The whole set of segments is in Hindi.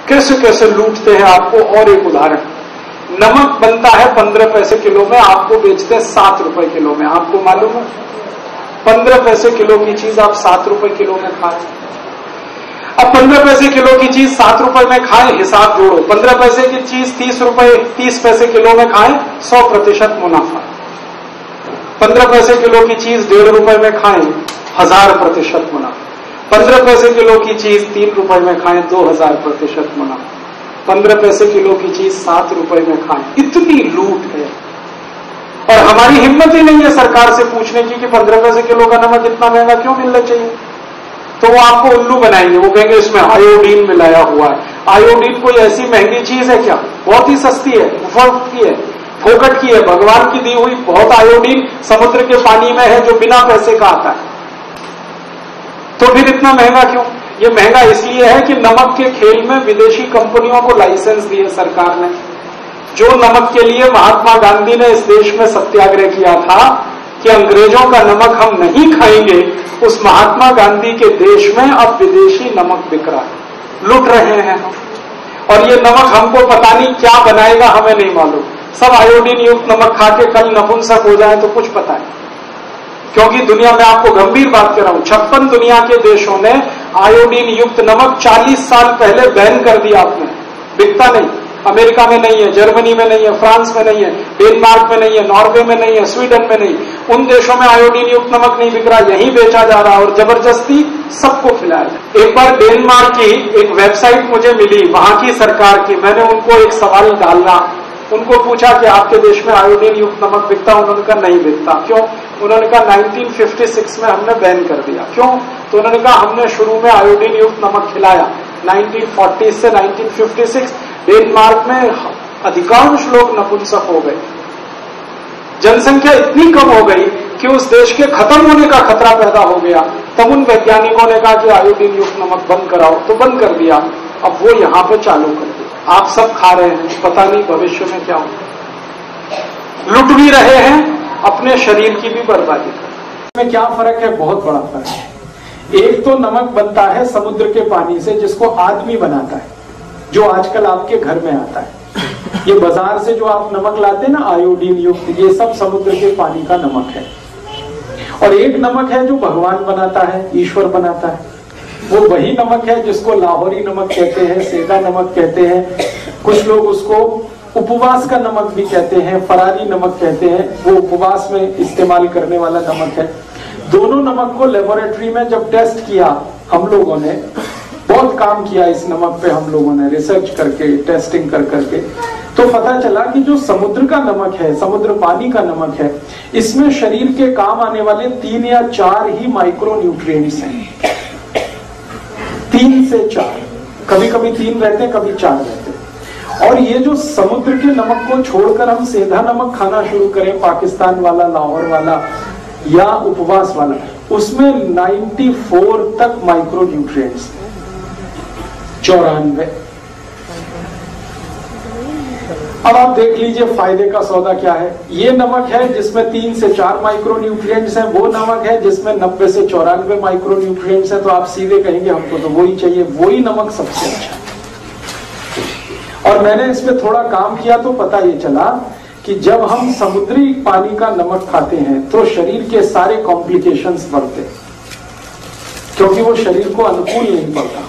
कैसे कैसे लूटते हैं आपको। और एक उदाहरण, नमक बनता है 15 पैसे किलो में, आपको बेचते हैं 7 रुपए किलो में। आपको मालूम है 15 पैसे किलो की चीज आप 7 रुपए किलो में खाएं। अब 15 पैसे किलो की चीज 7 रुपए में खाएं, हिसाब जोड़ो। 15 पैसे की चीज 30 पैसे किलो में खाएं, 100% मुनाफा। 15 पैसे किलो की चीज 1.5 रुपए में खाएं, 1000% मुनाफा। 15 पैसे किलो की चीज 3 रुपए में खाएं, 2000% मुनाफा। 15 पैसे किलो की चीज 7 रुपए में खाएं। इतनी लूट है। और हमारी हिम्मत ही नहीं है सरकार से पूछने की कि 15 पैसे किलो का नमक इतना महंगा क्यों मिलना चाहिए। तो वो आपको उल्लू बनाएंगे, वो कहेंगे इसमें आयोडीन मिलाया हुआ है। आयोडीन कोई ऐसी महंगी चीज है क्या? बहुत ही सस्ती है, मुफ्त की है, फोकट की है, भगवान की दी हुई बहुत आयोडीन समुद्र के पानी में है जो बिना पैसे का आता है। तो फिर इतना महंगा क्यों? ये महंगा इसलिए है कि नमक के खेल में विदेशी कंपनियों को लाइसेंस दिए सरकार ने। जो नमक के लिए महात्मा गांधी ने इस देश में सत्याग्रह किया था कि अंग्रेजों का नमक हम नहीं खाएंगे, उस महात्मा गांधी के देश में अब विदेशी नमक बिक रहा है, लूट रहे हैं हम। और ये नमक हमको पता नहीं क्या बनाएगा, हमें नहीं मालूम। सब आयोडीन युक्त नमक खा के कल नपुंसक हो जाए तो कुछ पता है। क्योंकि दुनिया में आपको गंभीर बात कर रहा हूं, 56 दुनिया के देशों ने आयोडीन युक्त नमक 40 साल पहले बैन कर दिया। आपने बिकता नहीं, अमेरिका में नहीं है, जर्मनी में नहीं है, फ्रांस में नहीं है, डेनमार्क में नहीं है, नॉर्वे में नहीं है, स्वीडन में नहीं। उन देशों में आयोडीन युक्त नमक नहीं बिक रहा, यहीं बेचा जा रहा और जबरदस्ती सबको खिलाया जाए। एक बार डेनमार्क की एक वेबसाइट मुझे मिली, वहां की सरकार की। मैंने उनको एक सवाल डालना, उनको पूछा कि आपके देश में आयोडीन युक्त नमक बिकता? उन्होंने कहा नहीं बिकता। क्यों? उन्होंने कहा 1956 में हमने बैन कर दिया। क्यों? तो उन्होंने कहा हमने शुरू में आयोडीन युक्त नमक खिलाया 1940 से 1956। डेनमार्क में अधिकांश लोग नपुंसक हो गए, जनसंख्या इतनी कम हो गई कि उस देश के खत्म होने का खतरा पैदा हो गया। तब उन वैज्ञानिकों ने कहा कि आयोडीन युक्त नमक बंद कराओ, तो बंद कर दिया। अब वो यहां पे चालू कर दिया। आप सब खा रहे हैं, पता नहीं भविष्य में क्या होगा। लुट भी रहे हैं, अपने शरीर की भी बर्बादी कर रहे हैं। इसमें क्या फर्क है? बहुत बड़ा फर्क है। एक तो नमक बनता है समुद्र के पानी से, जिसको आदमी बनाता है, जो आजकल आपके घर में आता है। ये बाजार से जो आप नमक लाते हैं ना आयोडीन युक्त, ये सब समुद्र के पानी का नमक है। और एक नमक है जो भगवान बनाता है, ईश्वर बनाता है। वो वही नमक है जिसको लाहौरी नमक कहते हैं, सेंधा नमक कहते हैं, कुछ लोग उसको उपवास का नमक भी कहते हैं, फरारी नमक कहते हैं। वो उपवास में इस्तेमाल करने वाला नमक है। दोनों नमक को लेबोरेटरी में जब टेस्ट किया, हम लोगों ने बहुत काम किया इस नमक पे, हम लोगों ने रिसर्च करके, टेस्टिंग कर करके, तो पता चला कि जो समुद्र का नमक है, समुद्र पानी का नमक है, इसमें शरीर के काम आने वाले 3 या 4 ही माइक्रो न्यूट्रिएंट्स हैं। 3 से 4, कभी कभी 3 रहते हैं, कभी 4 रहते हैं। और ये जो समुद्र के नमक को छोड़कर हम सीधा नमक खाना शुरू करें, पाकिस्तान वाला, लाहौर वाला या उपवास वाला, उसमें 94 तक माइक्रो न्यूट्रिएंट्स, 94। अब आप देख लीजिए फायदे का सौदा क्या है। ये नमक है जिसमें 3 से 4 माइक्रो न्यूट्रिएंट्स हैं, वो नमक है जिसमें 90 से 94 माइक्रो न्यूट्रिएंट्स हैं। तो आप सीधे कहेंगे हमको तो वही चाहिए, वही नमक सबसे अच्छा है। और मैंने इसमें थोड़ा काम किया तो पता ये चला कि जब हम समुद्री पानी का नमक खाते हैं तो शरीर के सारे कॉम्प्लिकेशंस बढ़ते, क्योंकि वो शरीर को अनुकूल नहीं पड़ता,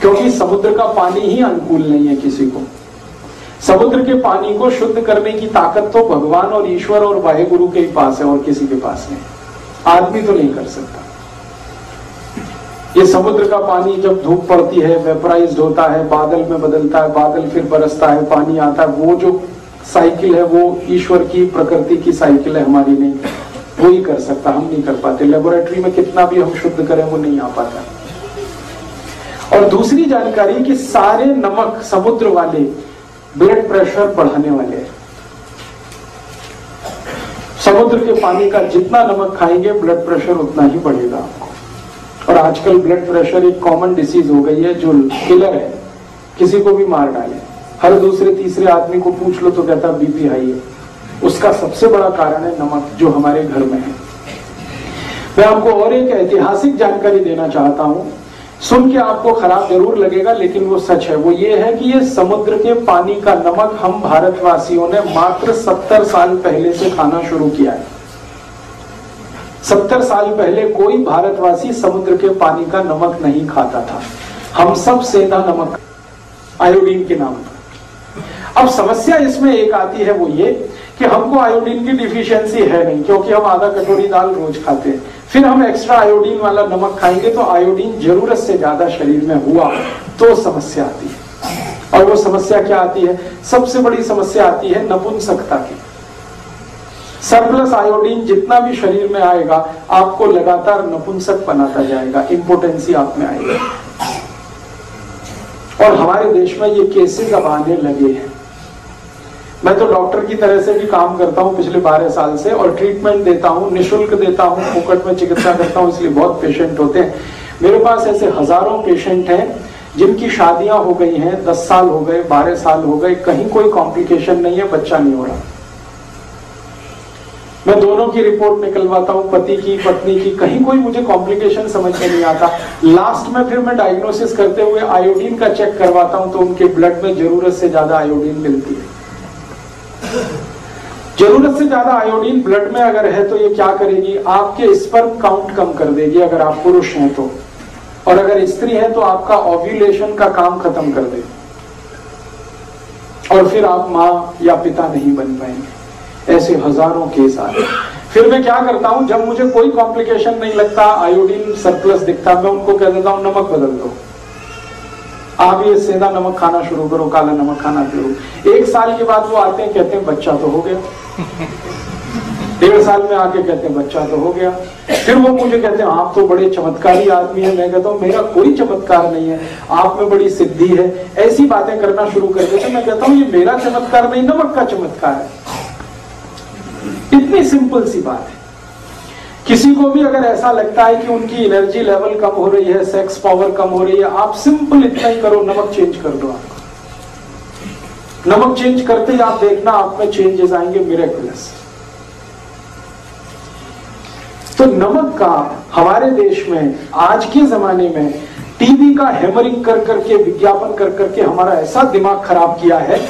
क्योंकि समुद्र का पानी ही अनुकूल नहीं है किसी को। समुद्र के पानी को शुद्ध करने की ताकत तो भगवान और ईश्वर और वाहेगुरु के ही पास है, और किसी के पास नहीं। आदमी तो नहीं कर सकता। ये समुद्र का पानी जब धूप पड़ती है, वेपराइज्ड होता है, बादल में बदलता है, बादल फिर बरसता है, पानी आता है, वो जो साइकिल है वो ईश्वर की, प्रकृति की साइकिल है, हमारी नहीं। वो ही कर सकता, हम नहीं कर पाते। लेबोरेटरी में कितना भी हम शुद्ध करें वो नहीं आ पाता। और दूसरी जानकारी कि सारे नमक समुद्र वाले ब्लड प्रेशर बढ़ाने वाले हैं। समुद्र के पानी का जितना नमक खाएंगे ब्लड प्रेशर उतना ही बढ़ेगा आपको। और आजकल ब्लड प्रेशर एक कॉमन डिसीज हो गई है जो किलर है, किसी को भी मार डाले। हर दूसरे तीसरे आदमी को पूछ लो तो कहता बीपी हाई है। उसका सबसे बड़ा कारण है नमक जो हमारे घर में है। मैं आपको और एक ऐतिहासिक जानकारी देना चाहता हूं सुन के आपको खराब जरूर लगेगा, लेकिन वो सच है। वो ये है कि ये समुद्र के पानी का नमक हम भारतवासियों ने मात्र 70 साल पहले से खाना शुरू किया है। 70 साल पहले कोई भारतवासी समुद्र के पानी का नमक नहीं खाता था। हम सब सेंधा नमक, आयोडीन के नाम पर। अब समस्या इसमें एक आती है, वो ये कि हमको आयोडीन की डिफिशियंसी है नहीं, क्योंकि हम आधा कटोरी दाल रोज खाते हैं। फिर हम एक्स्ट्रा आयोडीन वाला नमक खाएंगे तो आयोडीन जरूरत से ज्यादा शरीर में हुआ तो समस्या आती है। और वो समस्या क्या आती है? सबसे बड़ी समस्या आती है नपुंसकता की। सरप्लस आयोडीन जितना भी शरीर में आएगा आपको लगातार नपुंसक बनाता जाएगा, इंपोटेंसी आप में आएगी। और हमारे देश में ये केसेस अब आने लगे हैं। मैं तो डॉक्टर की तरह से भी काम करता हूं पिछले 12 साल से, और ट्रीटमेंट देता हूं, निःशुल्क देता हूं, फोकट में चिकित्सा करता हूं, इसलिए बहुत पेशेंट होते हैं मेरे पास। ऐसे हजारों पेशेंट हैं जिनकी शादियां हो गई हैं, 10 साल हो गए, 12 साल हो गए, कहीं कोई कॉम्प्लिकेशन नहीं है, बच्चा नहीं हो रहा। मैं दोनों की रिपोर्ट निकलवाता हूं, पति की पत्नी की, कहीं कोई मुझे कॉम्प्लिकेशन समझ में नहीं आता। लास्ट में फिर मैं डायग्नोसिस करते हुए आयोडीन का चेक करवाता हूं तो उनके ब्लड में जरूरत से ज्यादा आयोडीन मिलती है। जरूरत से ज्यादा आयोडीन ब्लड में अगर है तो ये क्या करेगी? आपके स्पर्म काउंट कम कर देगी अगर आप पुरुष हैं तो, और अगर स्त्री है तो आपका ओव्यूलेशन का काम खत्म कर देगी, और फिर आप मां या पिता नहीं बन पाएंगे। ऐसे हजारों केस आते। फिर मैं क्या करता हूं, जब मुझे कोई कॉम्प्लिकेशन नहीं लगता, आयोडीन सरप्लस दिखता, मैं उनको कह देता हूं नमक बदल दो, आप ये सेंधा नमक खाना शुरू करो, काला नमक खाना शुरू। 1 साल के बाद वो आते हैं, कहते हैं बच्चा तो हो गया। 1.5 साल में आके कहते हैं बच्चा तो हो गया। फिर वो मुझे कहते हैं आप तो बड़े चमत्कारी आदमी है। मैं कहता हूं मेरा कोई चमत्कार नहीं है, आप में बड़ी सिद्धि है। ऐसी बातें करना शुरू कर देते। मैं कहता हूं ये मेरा चमत्कार नहीं, नमक का चमत्कार है। इतनी सिंपल सी बात है। किसी को भी अगर ऐसा लगता है कि उनकी एनर्जी लेवल कम हो रही है, सेक्स पावर कम हो रही है, आप सिंपल इतना ही करो, नमक चेंज कर दो। आपको नमक चेंज करते ही आप देखना आप में चेंजेस आएंगे, मिरेकुलस। तो नमक का हमारे देश में आज के जमाने में टीवी का हैमरिंग कर करके, विज्ञापन कर करके हमारा ऐसा दिमाग खराब किया है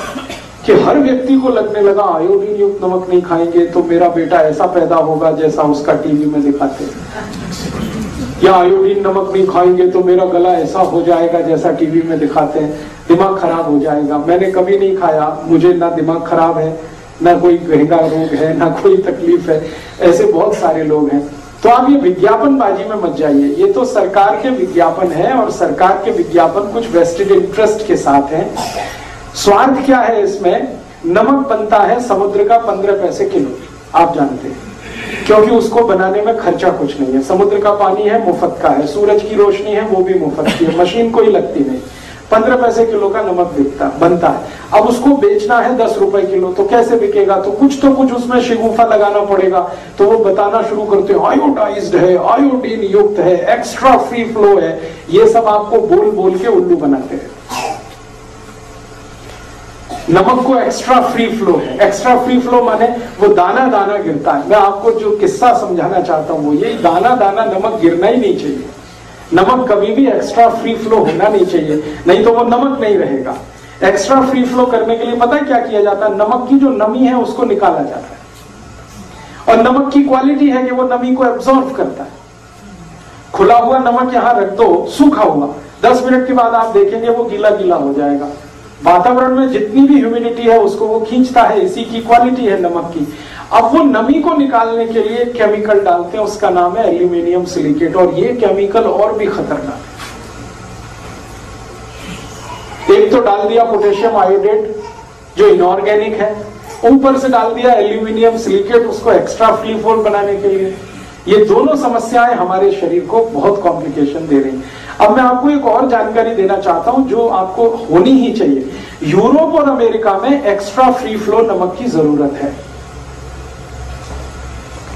कि हर व्यक्ति को लगने लगा आयोडीन युक्त नमक नहीं खाएंगे तो मेरा बेटा ऐसा पैदा होगा जैसा उसका टीवी में दिखाते हैं, या आयोडीन नमक नहीं खाएंगे तो मेरा गला ऐसा हो जाएगा जैसा टीवी में दिखाते हैं, दिमाग खराब हो जाएगा। मैंने कभी नहीं खाया, मुझे ना दिमाग खराब है, ना कोई गहरा रोग है, ना कोई तकलीफ है। ऐसे बहुत सारे लोग हैं। तो आप ये विज्ञापनबाजी में मत जाइए। ये तो सरकार के विज्ञापन है, और सरकार के विज्ञापन कुछ वेस्टेड इंटरेस्ट के साथ है। स्वार्थ क्या है इसमें? नमक बनता है समुद्र का 15 पैसे किलो, आप जानते हैं, क्योंकि उसको बनाने में खर्चा कुछ नहीं है। समुद्र का पानी है, मुफ्त का है, सूरज की रोशनी है, वो भी मुफ्त की है, मशीन कोई लगती नहीं। 15 पैसे किलो का नमक बनता है। अब उसको बेचना है 10 रुपए किलो, तो कैसे बिकेगा? तो कुछ उसमें शिगुफा लगाना पड़ेगा। तो वो बताना शुरू करते हैं आयोडाइज्ड है, आयोडीन युक्त है, एक्स्ट्रा फ्री फ्लो है। ये सब आपको बोल बोल के उल्लू बनाते हैं। नमक को एक्स्ट्रा फ्री फ्लो है। एक्स्ट्रा फ्री फ्लो माने वो दाना दाना गिरता है। मैं आपको जो किस्सा समझाना चाहता हूं वो ये, दाना दाना नमक गिरना ही नहीं चाहिए। नमक कभी भी एक्स्ट्रा फ्री फ्लो होना नहीं चाहिए, नहीं तो वो नमक नहीं रहेगा। एक्स्ट्रा फ्री फ्लो करने के लिए पता है क्या किया जाता है? नमक की जो नमी है उसको निकाला जाता है। और नमक की क्वालिटी है कि वो नमी को एब्जॉर्ब करता है। खुला हुआ नमक यहां रख दो, सूखा हुआ, 10 मिनट के बाद आप देखेंगे वो गीला गीला हो जाएगा। वातावरण में जितनी भी ह्यूमिडिटी है उसको वो खींचता है, इसी की क्वालिटी है नमक की। अब वो नमी को निकालने के लिए केमिकल डालते हैं, उसका नाम है एल्यूमिनियम सिलिकेट। और ये केमिकल और भी खतरनाक है। एक तो डाल दिया पोटेशियम आयोडेट जो इनऑर्गेनिक है, ऊपर से डाल दिया एल्यूमिनियम सिलिकेट उसको एक्स्ट्रा फ्री फ्लो बनाने के लिए। ये दोनों समस्याएं हमारे शरीर को बहुत कॉम्प्लिकेशन दे रही हैं। अब मैं आपको एक और जानकारी देना चाहता हूं जो आपको होनी ही चाहिए। यूरोप और अमेरिका में एक्स्ट्रा फ्री फ्लो नमक की जरूरत है,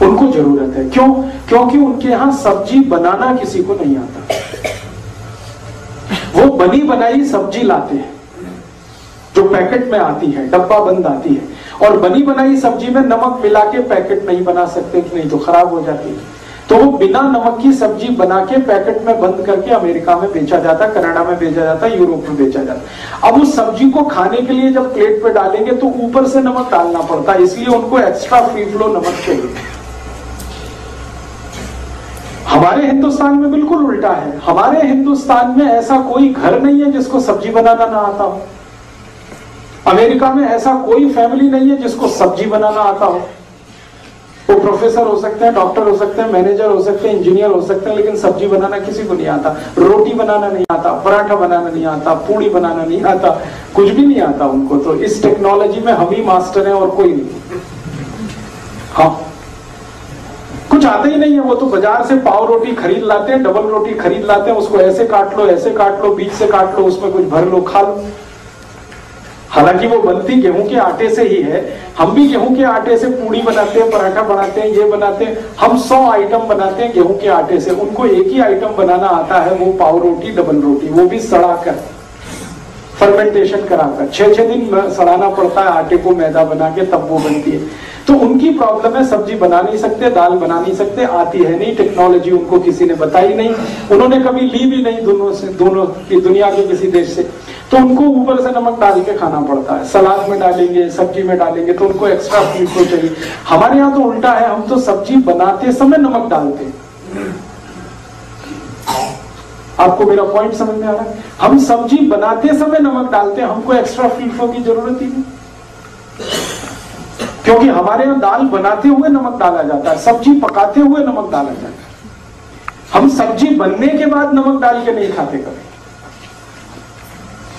उनको जरूरत है। क्यों? क्योंकि उनके यहां सब्जी बनाना किसी को नहीं आता। वो बनी बनाई सब्जी लाते हैं जो पैकेट में आती है, डब्बा बंद आती है। और बनी बनाई सब्जी में नमक मिला के पैकेट नहीं बना सकते, नहीं तो खराब हो जाती है। तो वो बिना नमक की सब्जी बना के पैकेट में बंद करके अमेरिका में बेचा जाता, कनाडा में बेचा जाता, यूरोप में बेचा जाता। अब उस सब्जी को खाने के लिए जब प्लेट पे डालेंगे तो ऊपर से नमक डालना पड़ता है, इसलिए उनको एक्स्ट्रा फ्री फ्लो नमक चाहिए। हमारे हिंदुस्तान में बिल्कुल उल्टा है। हमारे हिंदुस्तान में ऐसा कोई घर नहीं है जिसको सब्जी बनाना ना आता हो। अमेरिका में ऐसा कोई फैमिली नहीं है जिसको सब्जी बनाना आता हो। वो प्रोफेसर हो सकते हैं, डॉक्टर हो सकते हैं, मैनेजर हो सकते हैं, इंजीनियर हो सकते हैं, लेकिन सब्जी बनाना किसी को नहीं आता। रोटी बनाना नहीं आता, पराठा बनाना नहीं आता, पूड़ी बनाना नहीं आता, कुछ भी नहीं आता उनको। तो इस टेक्नोलॉजी में हम ही मास्टर हैं और कोई नहीं। हाँ, कुछ आता ही नहीं है। वो तो बाजार से पाव रोटी खरीद लाते हैं, डबल रोटी खरीद लाते हैं, उसको ऐसे काट लो, ऐसे काट लो, बीच से काट लो, उसमें कुछ भर लो, खा लो। हालांकि वो बनती गेहूं के आटे से ही है। हम भी गेहूं के आटे से पूड़ी बनाते हैं, पराठा बनाते हैं, ये बनाते हैं। हम 100 आइटम बनाते हैं गेहूं के आटे से। उनको एक ही आइटम बनाना आता है, वो पाव रोटी, डबल रोटी, वो भी सड़ाकर, फर्मेंटेशन कराकर 6-6 दिन सड़ाना पड़ता है आटे को, मैदा बना के, तब वो बनती है। तो उनकी प्रॉब्लम है, सब्जी बना नहीं सकते, दाल बना नहीं सकते, आती है नहीं, टेक्नोलॉजी उनको किसी ने बताई नहीं, उन्होंने कभी ली भी नहीं दोनों की दुनिया के किसी देश से। तो उनको ऊपर से नमक डाल के खाना पड़ता है। सलाद में डालेंगे, सब्जी में डालेंगे, तो उनको एक्स्ट्रा फ्री फ्लो चाहिए। हमारे यहाँ तो उल्टा है, हम तो सब्जी बनाते समय नमक डालते हैं। आपको मेरा पॉइंट समझ में आ रहा है? हम सब्जी बनाते समय नमक डालते हैं, हमको एक्स्ट्रा फ्री फ्लो की जरूरत ही नहीं, क्योंकि हमारे यहाँ दाल बनाते हुए नमक डाला जाता है, सब्जी पकाते हुए नमक डाला जाता है। हम सब्जी बनने के बाद नमक डाल के नहीं खाते कभी।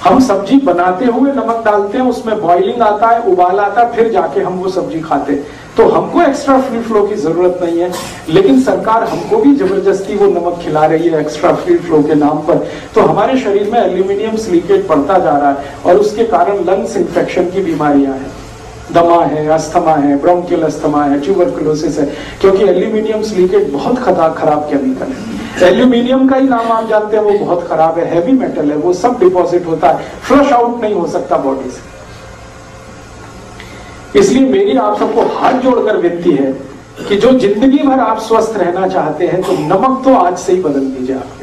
हम सब्जी बनाते हुए नमक डालते हैं, उसमें बॉइलिंग आता है, उबाल आता है, फिर जाके हम वो सब्जी खाते हैं। तो हमको एक्स्ट्रा फ्री फ्लो की जरूरत नहीं है, लेकिन सरकार हमको भी जबरदस्ती वो नमक खिला रही है एक्स्ट्रा फ्री फ्लो के नाम पर। तो हमारे शरीर में एल्यूमिनियम सिलिकेट बढ़ता जा रहा है और उसके कारण लंग्स इंफेक्शन की बीमारियां हैं, दमा है, अस्थमा है, ब्रोंकियल अस्थमा है, ट्यूबरकुलोसिस है, क्योंकि एल्यूमिनियम सिलिकेट बहुत खराब केमिकल है। एल्यूमिनियम का ही नाम आप जानते हैं, वो बहुत खराब है, हैवी मेटल है, वो सब डिपॉजिट होता है, फ्लश आउट नहीं हो सकता बॉडी से। इसलिए मेरी आप सबको हाथ जोड़कर विनती है कि जो जिंदगी भर आप स्वस्थ रहना चाहते हैं, तो नमक तो आज से ही बदल दीजिए आप।